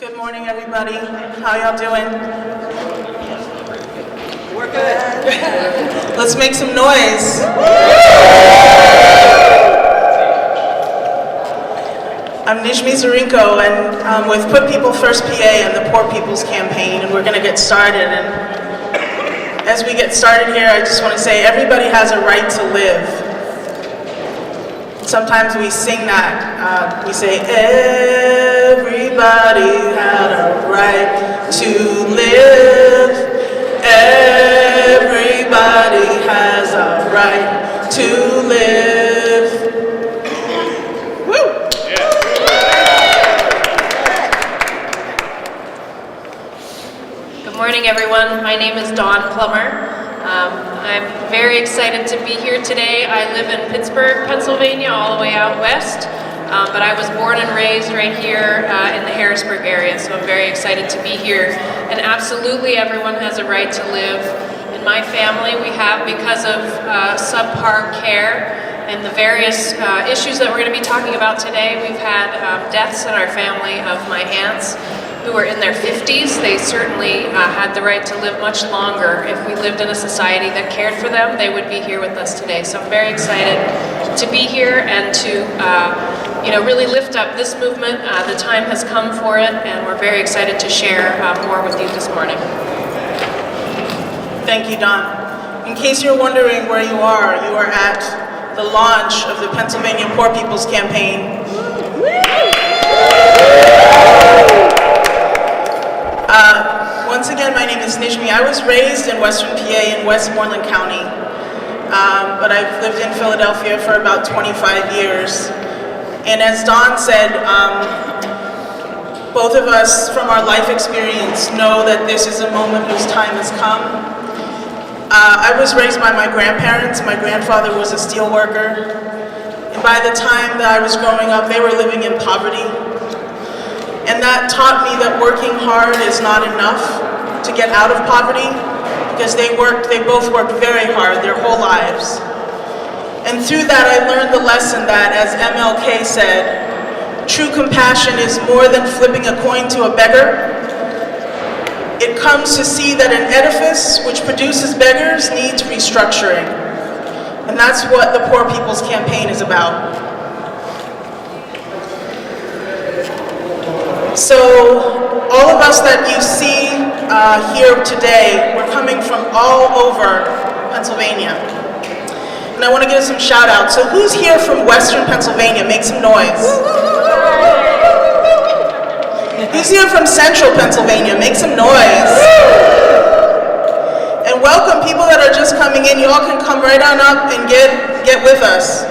Good morning, everybody. How y'all doing? We're good. Let's make some noise. I'm Nijmi Zarinko, and I'm with Put People First PA and the Poor People's Campaign, and we're going to get started. And as we get started here, I just want to say everybody has a right to live. Sometimes we sing that. We say, everybody had a right to live. Everybody has a right to live. Woo! Yeah. Good morning, everyone. My name is Dawn Plummer. I'm very excited to be here today. I live in Pittsburgh, Pennsylvania, all the way out west, but I was born and raised right here in the Harrisburg area, so I'm very excited to be here. And absolutely everyone has a right to live. In my family, we have, because of subpar care and the various issues that we're going to be talking about today, we've had deaths in our family of my aunts who were in their 50s. They certainly had the right to live much longer. If we lived in a society that cared for them, they would be here with us today. So I'm very excited to be here and to really lift up this movement. The time has come for it, and we're very excited to share more with you this morning. Thank you, Dawn. In case you're wondering where you are at the launch of the Pennsylvania Poor People's Campaign. Once again, my name is Nijmi. I was raised in Western PA in Westmoreland County, but I've lived in Philadelphia for about 25 years. And as Dawn said, both of us from our life experience know that this is a moment whose time has come. I was raised by my grandparents. My grandfather was a steel worker. And by the time that I was growing up, they were living in poverty. And that taught me that working hard is not enough to get out of poverty, because they both worked very hard their whole lives. And through that, I learned the lesson that, as MLK said, true compassion is more than flipping a coin to a beggar. It comes to see that an edifice which produces beggars needs restructuring. And that's what the Poor People's Campaign is about. So all of us that you see here today, we're coming from all over Pennsylvania. And I want to give some shout outs. So who's here from Western Pennsylvania? Make some noise. Who's here from Central Pennsylvania? Make some noise. And welcome people that are just coming in. You all can come right on up and get with us.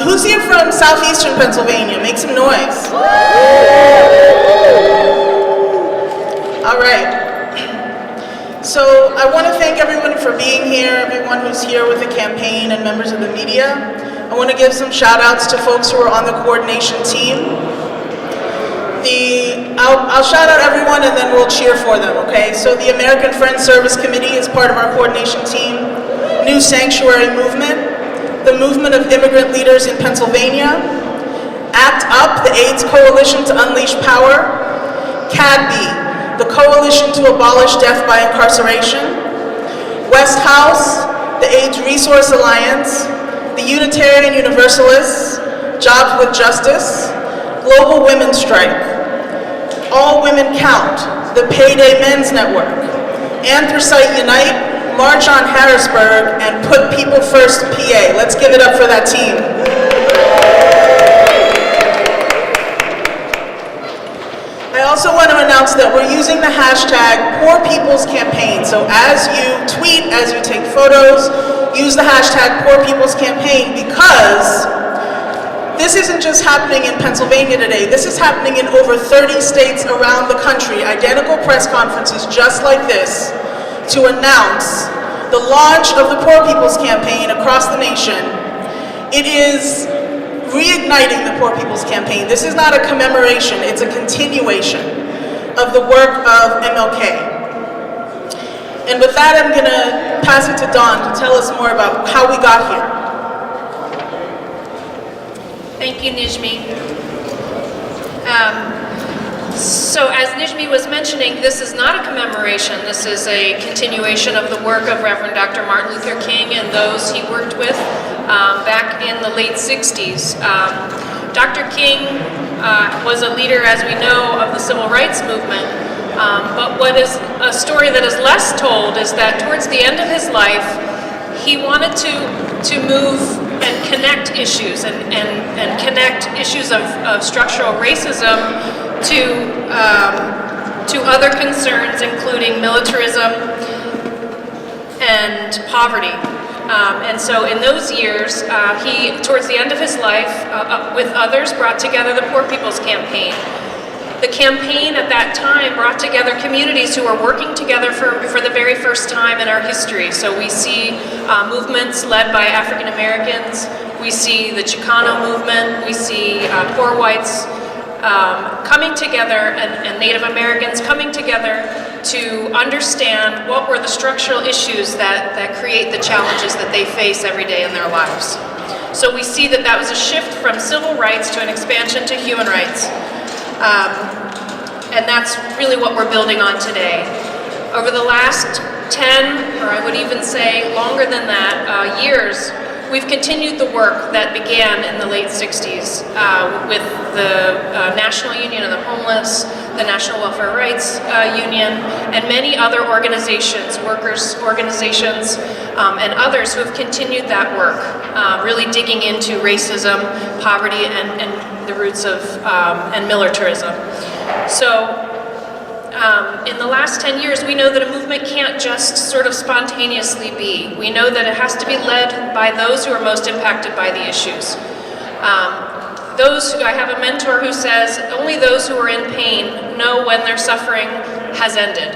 Who's here from Southeastern Pennsylvania? Make some noise. All right. So I want to thank everyone for being here, everyone who's here with the campaign and members of the media. I want to give some shout outs to folks who are on the coordination team. I'll shout out everyone and then we'll cheer for them, okay? So the American Friends Service Committee is part of our coordination team. New Sanctuary Movement. The Movement of Immigrant Leaders in Pennsylvania, ACT UP, the AIDS Coalition to Unleash Power, CADB, the Coalition to Abolish Death by Incarceration, West House, the AIDS Resource Alliance, the Unitarian Universalists, Jobs with Justice, Global Women's Strike, All Women Count, the Payday Men's Network, Anthracite Unite, March on Harrisburg, and Put People First PA. Let's give it up for that team. I also want to announce that we're using the hashtag Poor People's Campaign. So as you tweet, as you take photos, use the hashtag Poor People's Campaign, because this isn't just happening in Pennsylvania today. This is happening in over 30 states around the country. Identical press conferences just like this, to announce the launch of the Poor People's Campaign across the nation. It is reigniting the Poor People's Campaign. This is not a commemoration, it's a continuation of the work of MLK. And with that, I'm gonna pass it to Dawn to tell us more about how we got here. Thank you, Nijmi. So as Nijmi was mentioning, this is not a commemoration. This is a continuation of the work of Reverend Dr. Martin Luther King and those he worked with back in the late 60s. Dr. King was a leader, as we know, of the civil rights movement. But what is a story that is less told is that towards the end of his life, he wanted to move and connect issues and connect issues of structural racism to other concerns, including militarism and poverty. And so in those years, he, towards the end of his life, with others, brought together the Poor People's Campaign. The campaign at that time brought together communities who were working together for the very first time in our history. So we see movements led by African Americans, we see the Chicano movement, we see poor whites coming together and Native Americans coming together to understand what were the structural issues that create the challenges that they face every day in their lives. So we see that was a shift from civil rights to an expansion to human rights. And that's really what we're building on today. Over the last 10, or I would even say longer than that, years, we've continued the work that began in the late 60s with the National Union of the Homeless, the National Welfare Rights Union, and many other organizations, workers' organizations, and others who have continued that work, really digging into racism, poverty, and the roots of and militarism. So in the last 10 years, we know that a movement can't just sort of spontaneously be. We know that it has to be led by those who are most impacted by the issues. I have a mentor who says, only those who are in pain know when their suffering has ended.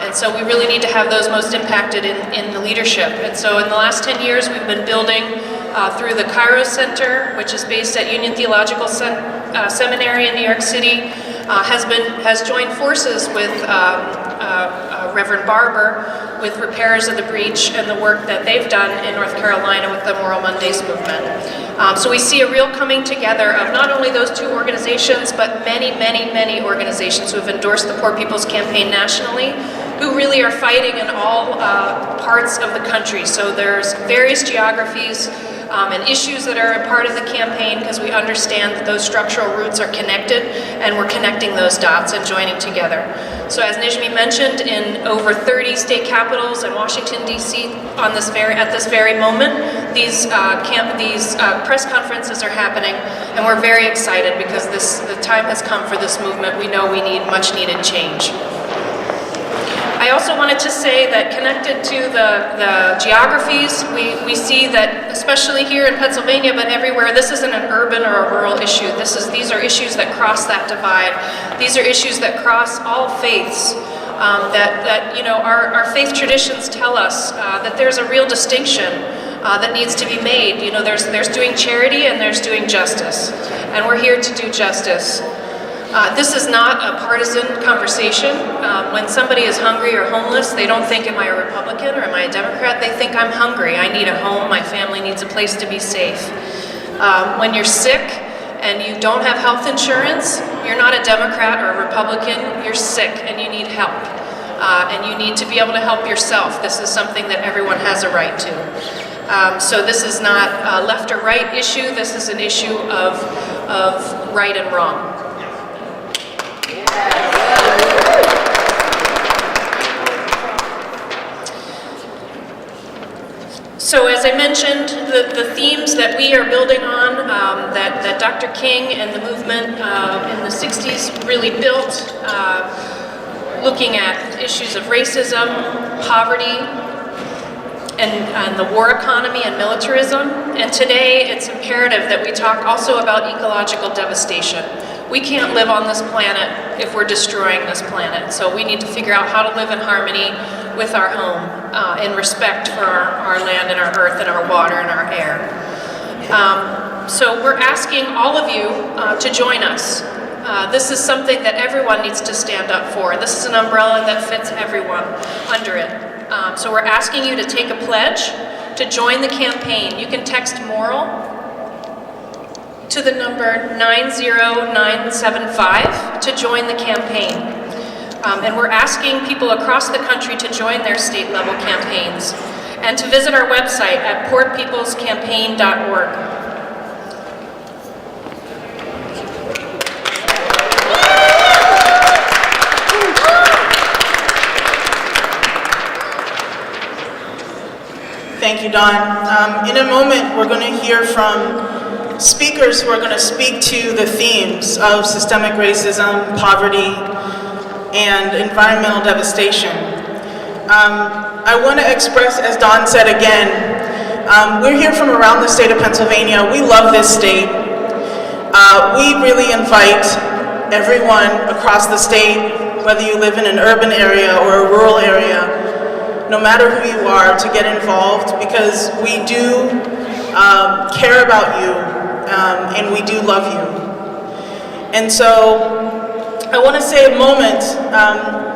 And so we really need to have those most impacted in the leadership. And so in the last 10 years, we've been building through the Cairo Center, which is based at Union Theological Seminary in New York City, has joined forces with Reverend Barber with Repairers of the Breach and the work that they've done in North Carolina with the Moral Mondays movement. So we see a real coming together of not only those two organizations, but many, many, many organizations who have endorsed the Poor People's Campaign nationally, who really are fighting in all parts of the country. So there's various geographies and issues that are a part of the campaign, because we understand that those structural roots are connected, and we're connecting those dots and joining together. So as Nijmi mentioned, in over 30 state capitals and Washington, D.C. at this very moment, these press conferences are happening, and we're very excited because the time has come for this movement. We know we need much needed change. I also wanted to say that connected to the geographies, we see that, especially here in Pennsylvania, but everywhere, this isn't an urban or a rural issue. These are issues that cross that divide. These are issues that cross all faiths. Our faith traditions tell us that there's a real distinction that needs to be made. You know, there's doing charity and there's doing justice, and we're here to do justice. This is not a partisan conversation. When somebody is hungry or homeless, they don't think, am I a Republican or am I a Democrat? They think, I'm hungry, I need a home, my family needs a place to be safe. When you're sick and you don't have health insurance, you're not a Democrat or a Republican, you're sick and you need help. And you need to be able to help yourself. This is something that everyone has a right to. So this is not a left or right issue, this is an issue of right and wrong. So as I mentioned, the themes that we are building on, that Dr. King and the movement in the 60s really built, looking at issues of racism, poverty, and the war economy and militarism. And today it's imperative that we talk also about ecological devastation. We can't live on this planet if we're destroying this planet. So we need to figure out how to live in harmony with our home, in respect for our land and our earth and our water and our air. So we're asking all of you to join us. This is something that everyone needs to stand up for. This is an umbrella that fits everyone under it. So we're asking you to take a pledge to join the campaign. You can text MORAL to the number 90975 to join the campaign. And we're asking people across the country to join their state-level campaigns and to visit our website at portpeoplescampaign.org. Thank you, Dawn. In a moment, we're going to hear from speakers who are going to speak to the themes of systemic racism, poverty, and environmental devastation. I want to express, as Dawn said again, we're here from around the state of Pennsylvania. We love this state. We really invite everyone across the state, whether you live in an urban area or a rural area, no matter who you are, to get involved, because we do care about you, and we do love you. And so I want to say a moment,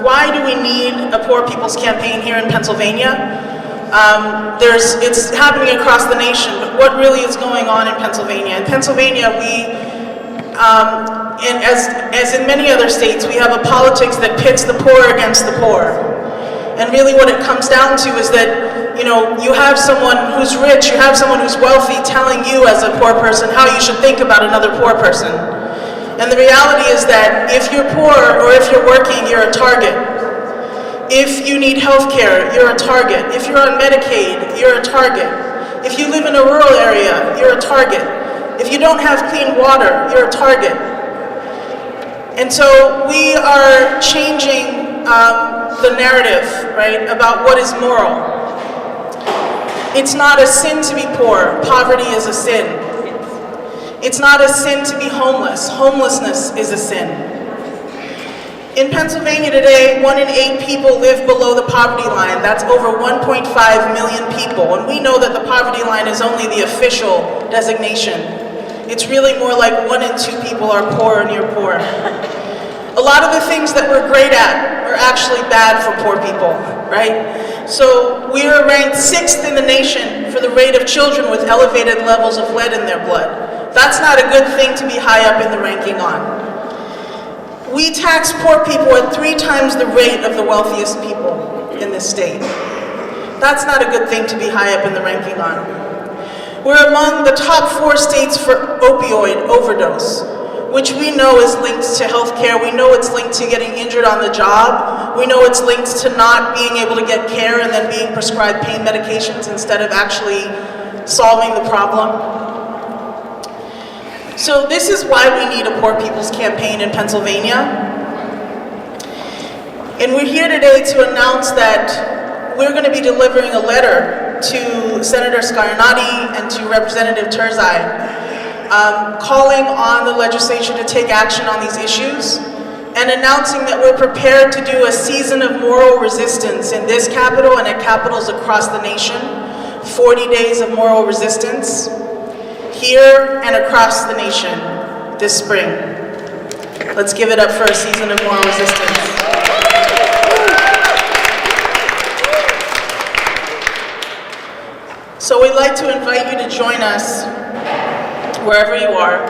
why do we need a Poor People's Campaign here in Pennsylvania? It's happening across the nation, but what really is going on in Pennsylvania? In Pennsylvania, and as in many other states, we have a politics that pits the poor against the poor. And really what it comes down to is that, you have someone who's rich, you have someone who's wealthy telling you as a poor person how you should think about another poor person. And the reality is that if you're poor or if you're working, you're a target. If you need health care, you're a target. If you're on Medicaid, you're a target. If you live in a rural area, you're a target. If you don't have clean water, you're a target. And so we are changing the narrative, right, about what is moral. It's not a sin to be poor. Poverty is a sin. It's not a sin to be homeless. Homelessness is a sin. In Pennsylvania today, 1 in 8 people live below the poverty line. That's over 1.5 million people. And we know that the poverty line is only the official designation. It's really more like 1 in 2 people are poor or near poor. A lot of the things that we're great at are actually bad for poor people, right? So we are ranked 6th in the nation for the rate of children with elevated levels of lead in their blood. That's not a good thing to be high up in the ranking on. We tax poor people at 3 times the rate of the wealthiest people in this state. That's not a good thing to be high up in the ranking on. We're among the top 4 states for opioid overdose, which we know is linked to healthcare. We know it's linked to getting injured on the job. We know it's linked to not being able to get care and then being prescribed pain medications instead of actually solving the problem. So this is why we need a Poor People's Campaign in Pennsylvania. And we're here today to announce that we're going to be delivering a letter to Senator Scarnati and to Representative Turzai, calling on the legislature to take action on these issues and announcing that we're prepared to do a season of moral resistance in this capital and at capitals across the nation, 40 days of moral resistance, here and across the nation this spring. Let's give it up for a season of moral resistance. So we'd like to invite you to join us wherever you are.